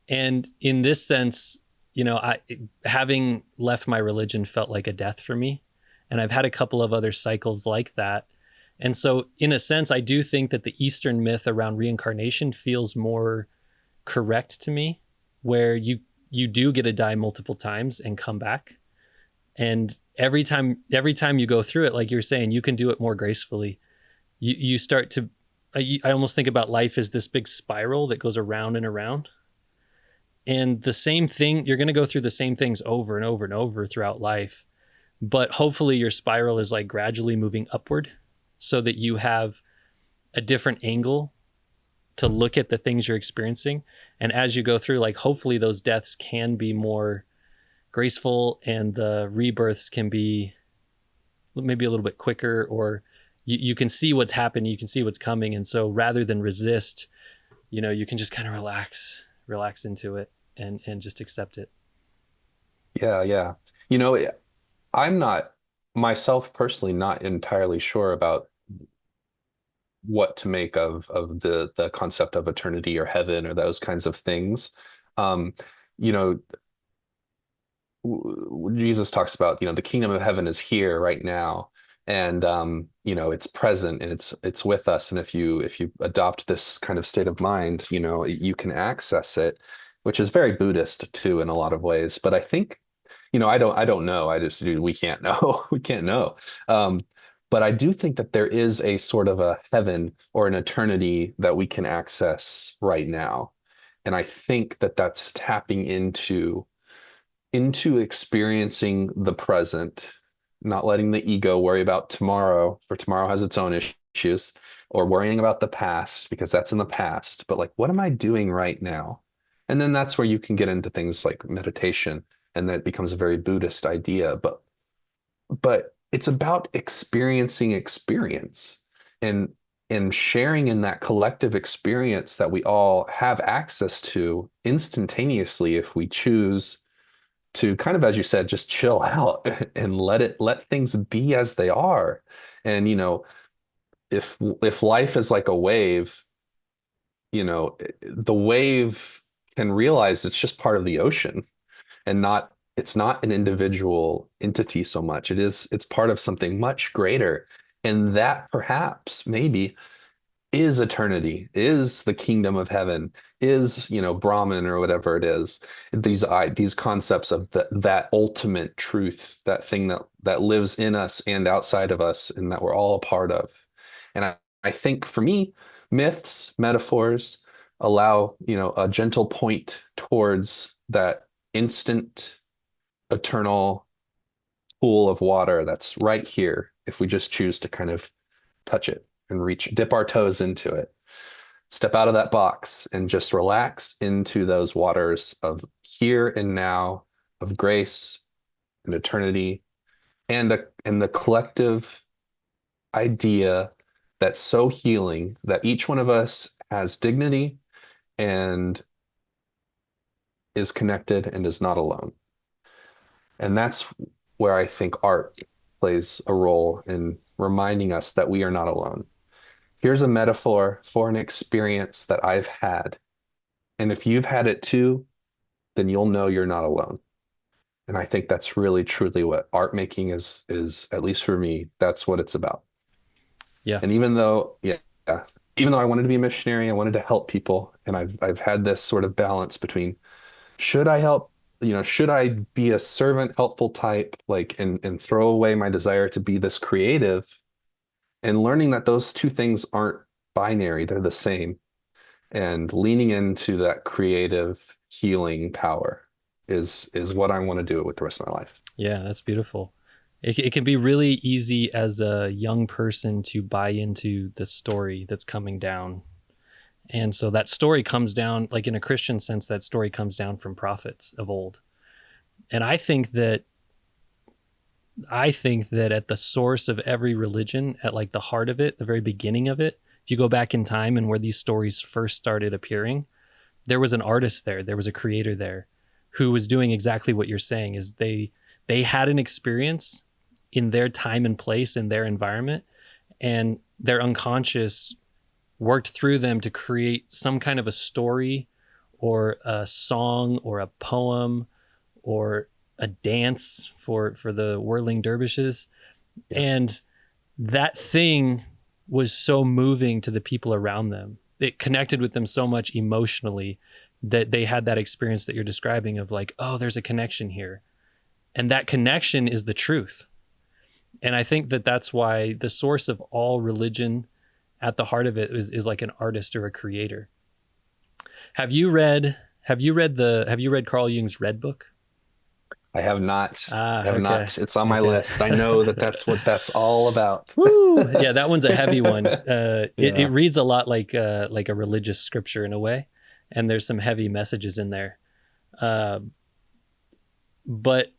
And in this sense, I, having left my religion felt like a death for me. And I've had a couple of other cycles like that. And so, in a sense, I do think that the Eastern myth around reincarnation feels more correct to me, where you do get to die multiple times and come back. And every time you go through it, like you're saying, you can do it more gracefully. You start to, I almost think about life as this big spiral that goes around and around. And the same thing, you're going to go through the same things over and over and over throughout life. But hopefully your spiral is like gradually moving upward so that you have a different angle to look at the things you're experiencing. And as you go through, like, hopefully those deaths can be more graceful and the rebirths can be maybe a little bit quicker, or you can see what's happening, you can see what's coming. And so rather than resist, you can just kind of relax into it and just accept it. yeah, yeah. You know, I'm not myself personally not entirely sure about what to make of the concept of eternity or heaven or those kinds of things. Um, you know, Jesus talks about, the kingdom of heaven is here right now, and it's present and it's with us. And if you adopt this kind of state of mind, you can access it, which is very Buddhist too in a lot of ways. But I think, I don't know. We can't know. We can't know. Um, but I do think that there is a sort of a heaven or an eternity that we can access right now. And I think that that's tapping into experiencing the present, not letting the ego worry about tomorrow, for tomorrow has its own issues, or worrying about the past because that's in the past. But like, what am I doing right now? And then that's where you can get into things like meditation, and that becomes a very Buddhist idea. But it's about experiencing experience and sharing in that collective experience that we all have access to instantaneously if we choose to, kind of, as you said, just chill out and let things be as they are. And if life is like a wave, the wave can realize it's just part of the ocean, and it's not an individual entity so much. It's part of something much greater. And that perhaps maybe is eternity, is the kingdom of heaven, is, Brahman or whatever it is. These concepts of that ultimate truth, that thing that lives in us and outside of us, and that we're all a part of. And I think for me, myths, metaphors allow, a gentle point towards that instant, eternal pool of water that's right here if we just choose to kind of touch it and dip our toes into it. Step out of that box and just relax into those waters of here and now, of grace and eternity, and the collective idea that's so healing that each one of us has dignity and is connected and is not alone. And that's where I think art plays a role in reminding us that we are not alone. Here's a metaphor for an experience that I've had. And if you've had it too, then you'll know you're not alone. And I think that's really truly what art making is, at least for me, that's what it's about. Yeah. And even though I wanted to be a missionary, I wanted to help people. And I've had this sort of balance between should I help, should I be a servant, helpful type, like and throw away my desire to be this creative, and learning that those two things aren't binary, they're the same. And leaning into that creative healing power is what I want to do with the rest of my life. Yeah, that's beautiful. It can be really easy as a young person to buy into the story that's coming down. And so that story comes down, like in a Christian sense, that story comes down from prophets of old. And I think that at the source of every religion, at like the heart of it, the very beginning of it, if you go back in time and where these stories first started appearing, there was an artist there, there was a creator there who was doing exactly what you're saying, is they had an experience in their time and place, in their environment, and their unconscious worked through them to create some kind of a story or a song or a poem or a dance for the whirling dervishes. Yeah. And that thing was so moving to the people around them. It connected with them so much emotionally that they had that experience that you're describing of like, oh, there's a connection here. And that connection is the truth. And I think that that's why the source of all religion at the heart of it is like an artist or a creator. Have you read Carl Jung's Red Book? I have not. Okay. Not. It's on my list. I know that's what that's all about. Woo! Yeah, that one's a heavy one. It reads a lot like a religious scripture in a way, and there's some heavy messages in there. But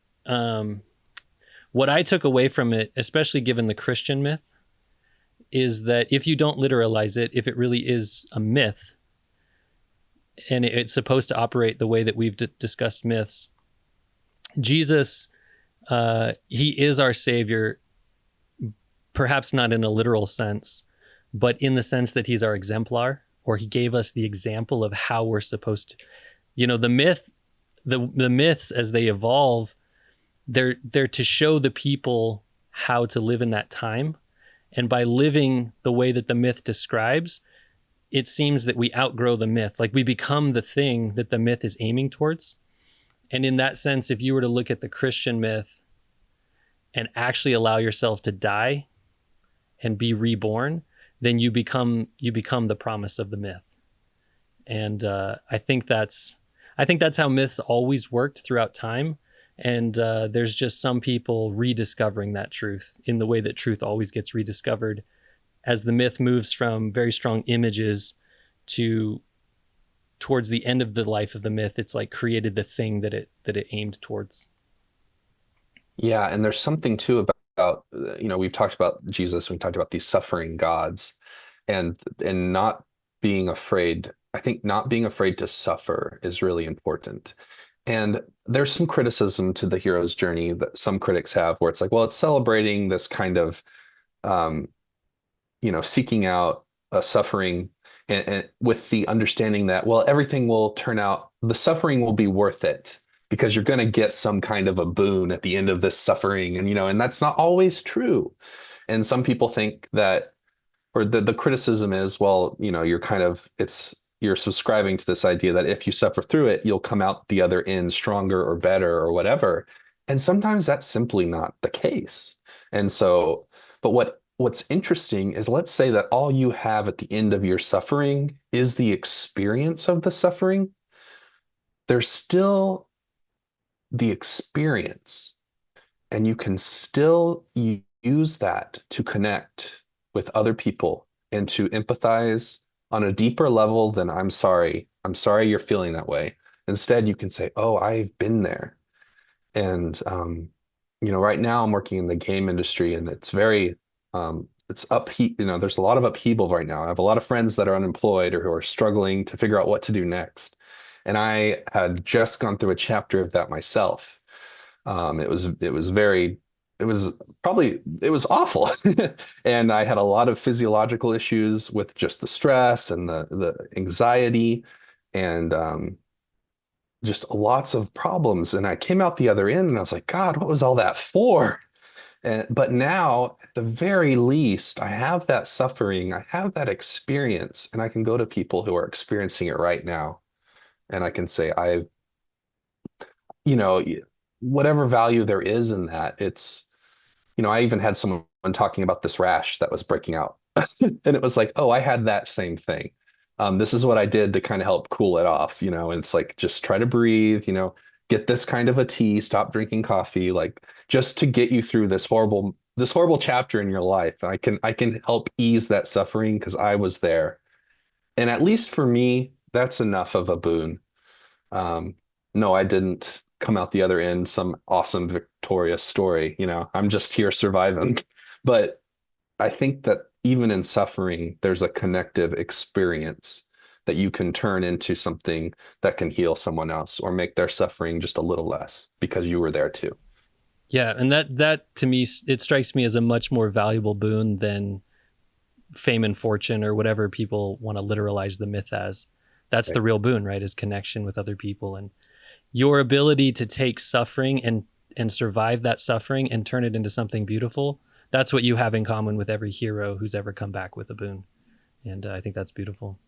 what I took away from it, especially given the Christian myth, is that if you don't literalize it, if it really is a myth, and it's supposed to operate the way that we've discussed myths, Jesus, he is our savior, perhaps not in a literal sense, but in the sense that he's our exemplar, or he gave us the example of how we're supposed to, the myths as they evolve, they're to show the people how to live in that time. And by living the way that the myth describes, it seems that we outgrow the myth. Like we become the thing that the myth is aiming towards. And in that sense, if you were to look at the Christian myth and actually allow yourself to die and be reborn, then you become the promise of the myth. And I think that's how myths always worked throughout time. And there's just some people rediscovering that truth in the way that truth always gets rediscovered as the myth moves from very strong images towards the end of the life of the myth. It's like created the thing that it aimed towards. Yeah, and there's something too about we've talked about Jesus, we've talked about these suffering gods, and not being afraid. I think not being afraid to suffer is really important. And there's some criticism to the hero's journey that some critics have, where it's like, well, it's celebrating this kind of, seeking out a suffering, and with the understanding that, well, everything will turn out, the suffering will be worth it because you're going to get some kind of a boon at the end of this suffering. And that's not always true. And some people think that, or the criticism is, well, you're subscribing to this idea that if you suffer through it, you'll come out the other end stronger or better or whatever. And sometimes that's simply not the case. And so, but what's interesting is, let's say that all you have at the end of your suffering is the experience of the suffering. There's still the experience, and you can still use that to connect with other people and to empathize on a deeper level than I'm sorry you're feeling that way. Instead, you can say, oh, I've been there. And right now I'm working in the game industry, and it's very it's there's a lot of upheaval right now. I have a lot of friends that are unemployed or who are struggling to figure out what to do next. And I had just gone through a chapter of that myself. It was it was awful. And I had a lot of physiological issues with just the stress and the anxiety, and just lots of problems. And I came out the other end and I was like, God, what was all that for? But now, at the very least, I have that suffering, I have that experience, and I can go to people who are experiencing it right now. And I can say, you know, whatever value there is in that, I even had someone talking about this rash that was breaking out. And it was like, oh, I had that same thing. This is what I did to kind of help cool it off, and it's like, just try to breathe, get this kind of a tea, stop drinking coffee, like just to get you through this horrible chapter in your life. I can help ease that suffering because I was there. And at least for me, that's enough of a boon. Um, no, I didn't come out the other end some awesome victorious story. I'm just here surviving. But I think that even in suffering, there's a connective experience that you can turn into something that can heal someone else or make their suffering just a little less because you were there too. Yeah, and that to me, it strikes me as a much more valuable boon than fame and fortune or whatever people want to literalize the myth as. That's Right. the real boon, right? Is connection with other people, and your ability to take suffering and survive that suffering and turn it into something beautiful. That's what you have in common with every hero who's ever come back with a boon, and I think that's beautiful.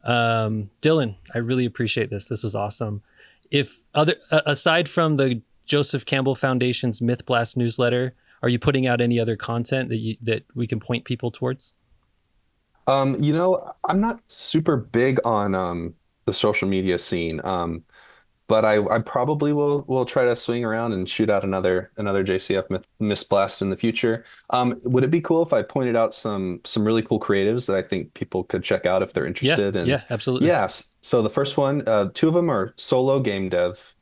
Dylan, I really appreciate this. This was awesome. If aside from the Joseph Campbell Foundation's Myth Blast newsletter, are you putting out any other content that we can point people towards? I'm not super big on the social media scene. But I probably will try to swing around and shoot out another JCF Miss Blast in the future. Would it be cool if I pointed out some really cool creatives that I think people could check out if they're Yeah, interested? And yeah, absolutely. yes, so the first one, two of them are solo game dev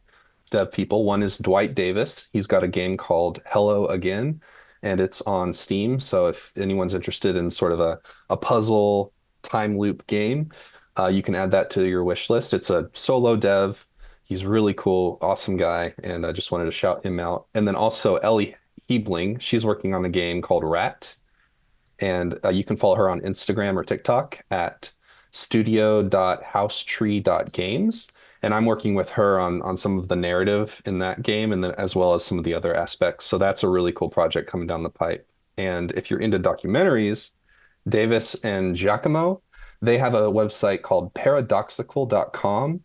people. One is Dwight Davis. He's got a game called Hello Again, and it's on Steam. So if anyone's interested in sort of a puzzle time loop game, you can add that to your wish list. It's a solo dev. He's really cool, awesome guy, and I just wanted to shout him out. And then also Ellie Hebling. She's working on a game called Rat, and you can follow her on Instagram or TikTok at studio.housetree.games. And I'm working with her on some of the narrative in that game, and then as well as some of the other aspects. So that's a really cool project coming down the pipe. And if you're into documentaries, Davis and Giacomo, they have a website called paradoxical.com.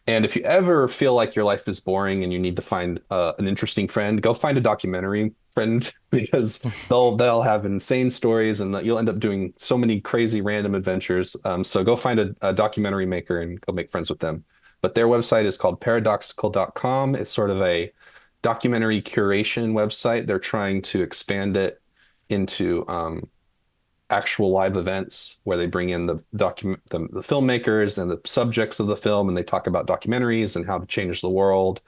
And if you ever feel like your life is boring and you need to find an interesting friend, go find a documentary friend because they'll have insane stories, and you'll end up doing so many crazy random adventures. So go find a documentary maker and go make friends with them. But their website is called paradoxical.com. It's sort of a documentary curation website. They're trying to expand it into actual live events where they bring in the filmmakers and the subjects of the film, and they talk about documentaries and how to change the world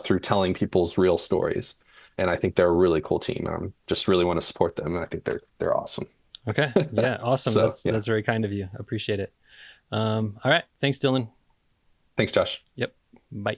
through telling people's real stories. And I think they're a really cool team. I just really want to support them, and I think they're awesome. Okay. Yeah. Awesome. So yeah, That's very kind of you. Appreciate it. All right. Thanks, Dylan. thanks, Josh. Yep. Bye.